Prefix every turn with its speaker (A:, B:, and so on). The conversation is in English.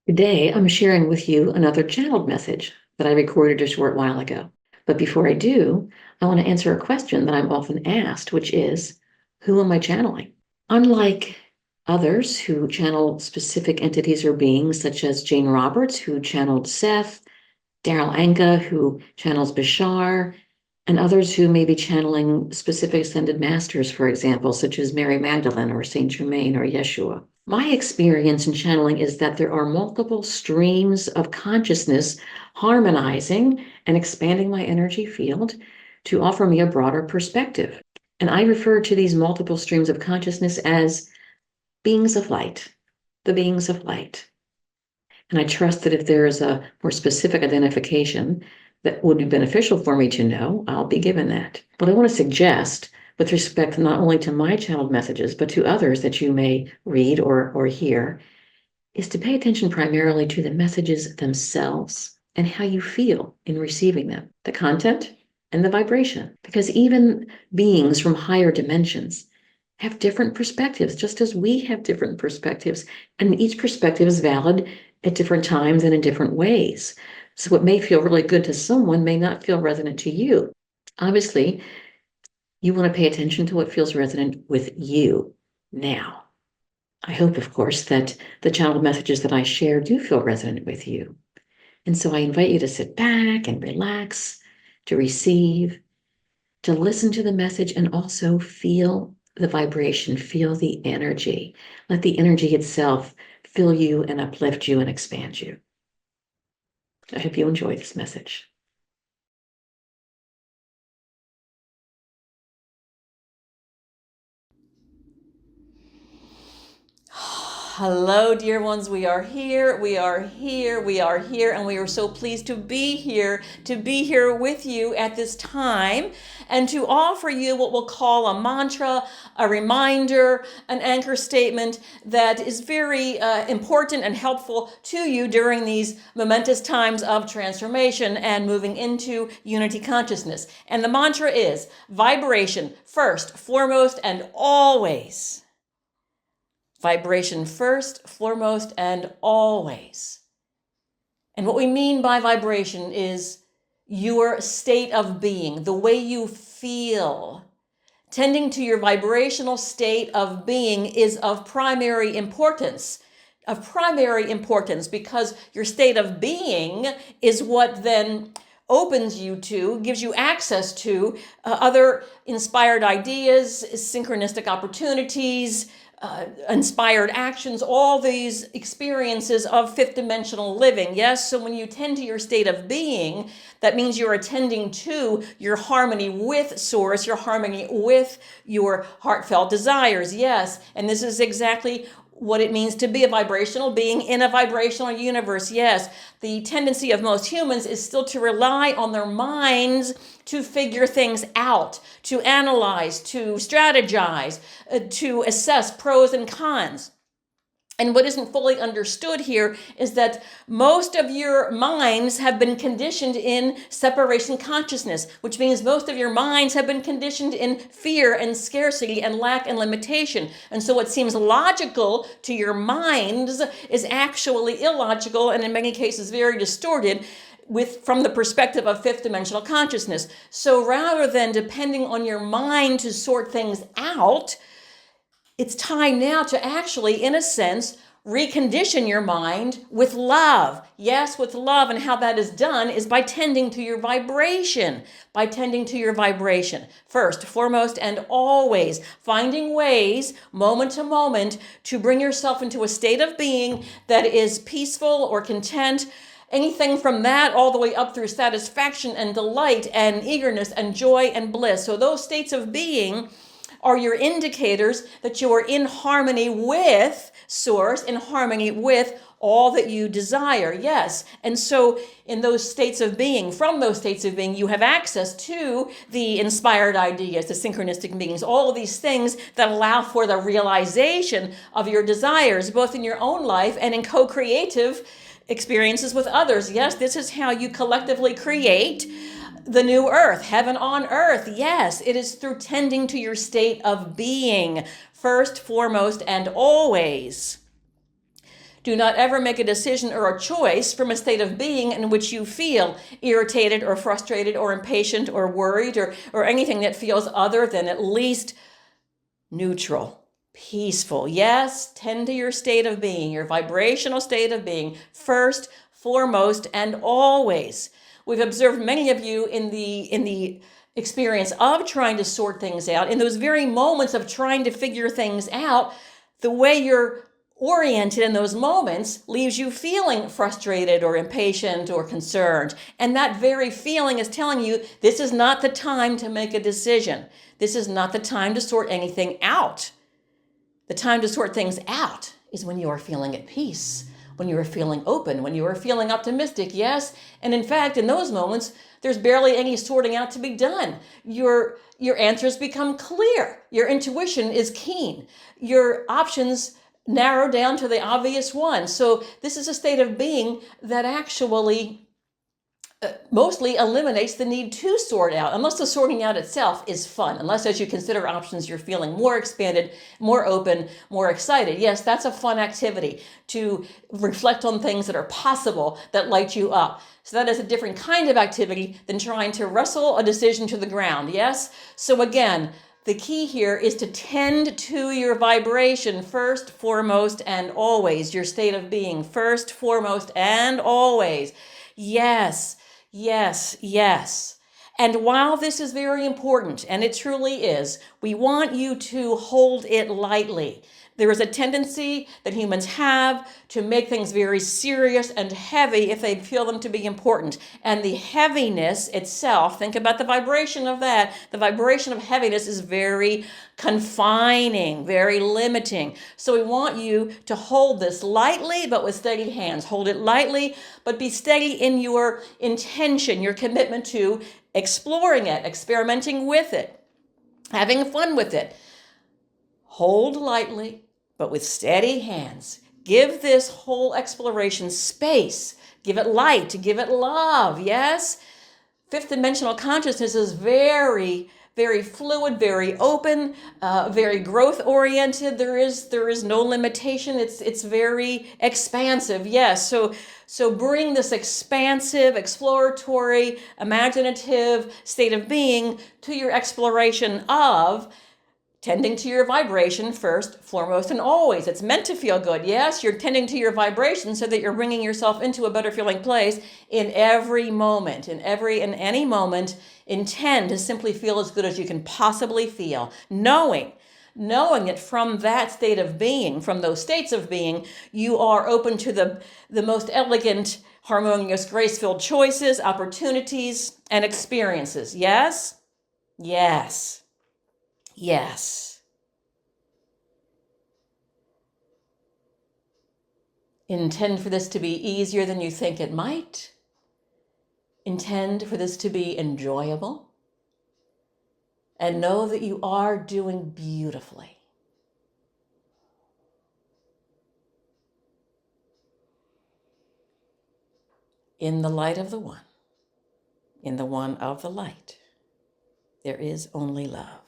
A: Today, I'm sharing with you another channeled message that I recorded a short while ago. But before I do, I want to answer a question that I'm often asked, which is, who am I channeling? Unlike others who channel specific entities or beings, such as Jane Roberts, who channeled Seth, Daryl Anka, who channels Bashar, and others who may be channeling specific ascended masters, for example, such as Mary Magdalene or Saint Germain or Yeshua. My experience in channeling is that there are multiple streams of consciousness harmonizing and expanding my energy field to offer me a broader perspective. And I refer to these multiple streams of consciousness as beings of light, the beings of light. And I trust that if there is a more specific identification that would be beneficial for me to know, I'll be given that. What I want to suggest with respect not only to my channeled messages, but to others that you may read or hear, is to pay attention primarily to the messages themselves and how you feel in receiving them, the content and the vibration. Because even beings from higher dimensions have different perspectives, just as we have different perspectives. And each perspective is valid at different times and in different ways. So what may feel really good to someone may not feel resonant to you. Obviously, you want to pay attention to what feels resonant with you now. I hope, of course, that the channeled messages that I share do feel resonant with you. And so I invite you to sit back and relax, to receive, to listen to the message, and also feel the vibration, feel the energy. Let the energy itself fill you and uplift you and expand you. I hope you enjoy this message.
B: Hello, dear ones. We are here. We are here. We are here. And we are so pleased to be here with you at this time and to offer you what we'll call a mantra, a reminder, an anchor statement that is very important and helpful to you during these momentous times of transformation and moving into unity consciousness. And the mantra is vibration first, foremost, and always. Vibration first, foremost, and always. And what we mean by vibration is your state of being, the way you feel. Tending to your vibrational state of being is of primary importance. Because your state of being is what then opens you to, gives you access to other inspired ideas, synchronistic opportunities, inspired actions, all these experiences of fifth dimensional living. Yes, so when you tend to your state of being, that means you're attending to your harmony with Source, your harmony with your heartfelt desires. Yes, and this is exactly what it means to be a vibrational being in a vibrational universe. Yes, the tendency of most humans is still to rely on their minds to figure things out, to analyze, to strategize, to assess pros and cons. And what isn't fully understood here is that most of your minds have been conditioned in separation consciousness, which means most of your minds have been conditioned in fear and scarcity and lack and limitation. And so what seems logical to your minds is actually illogical and in many cases very distorted from the perspective of fifth dimensional consciousness. So rather than depending on your mind to sort things out, it's time now to actually, in a sense, recondition your mind with love. Yes, with love. And how that is done is by tending to your vibration. By tending to your vibration. First, foremost, and always finding ways, moment to moment, to bring yourself into a state of being that is peaceful or content. Anything from that all the way up through satisfaction and delight and eagerness and joy and bliss. So those states of being are your indicators that you are in harmony with Source, in harmony with all that you desire. Yes. And so in those states of being, from those states of being, you have access to the inspired ideas, the synchronistic beings, all of these things that allow for the realization of your desires, both in your own life and in co-creative experiences with others. Yes, this is how you collectively create the new earth, heaven on earth. Yes, it is through tending to your state of being, first, foremost, and always. Do not ever make a decision or a choice from a state of being in which you feel irritated or frustrated or impatient or worried or anything that feels other than at least neutral, peaceful. Yes, tend to your state of being, your vibrational state of being, first, foremost, and always. We've observed many of you in the experience of trying to sort things out, in those very moments of trying to figure things out, the way you're oriented in those moments leaves you feeling frustrated or impatient or concerned. And that very feeling is telling you this is not the time to make a decision. This is not the time to sort anything out. The time to sort things out is when you are feeling at peace, when you are feeling open, when you are feeling optimistic, yes? And in fact, in those moments, there's barely any sorting out to be done. Your answers become clear. Your intuition is keen. Your options narrow down to the obvious one. So this is a state of being that actually mostly eliminates the need to sort out, unless the sorting out itself is fun, unless as you consider options, you're feeling more expanded, more open, more excited. Yes, that's a fun activity to reflect on things that are possible that light you up. So that is a different kind of activity than trying to wrestle a decision to the ground. Yes? So again, the key here is to tend to your vibration first, foremost, and always. Your state of being first, foremost, and always. Yes, yes, yes. And while this is very important, and it truly is, we want you to hold it lightly. There is a tendency that humans have to make things very serious and heavy if they feel them to be important. And the heaviness itself, think about the vibration of that. The vibration of heaviness is very confining, very limiting. So we want you to hold this lightly, but with steady hands. Hold it lightly, but be steady in your intention, your commitment to exploring it, experimenting with it, having fun with it. Hold lightly, but with steady hands. Give this whole exploration space. Give it light, give it love, yes? Fifth dimensional consciousness is very, very fluid, very open, very growth oriented. There is no limitation. It's very expansive. Yes. So bring this expansive, exploratory, imaginative state of being to your exploration of tending to your vibration first, foremost, and always. It's meant to feel good. Yes, you're tending to your vibration so that you're bringing yourself into a better feeling place in every moment. In any moment, intend to simply feel as good as you can possibly feel, knowing that from that state of being, from those states of being, you are open to the most elegant, harmonious, grace-filled choices, opportunities, and experiences. Yes? Yes. Yes. Intend for this to be easier than you think it might. Intend for this to be enjoyable. And know that you are doing beautifully. In the light of the one, in the one of the light, there is only love.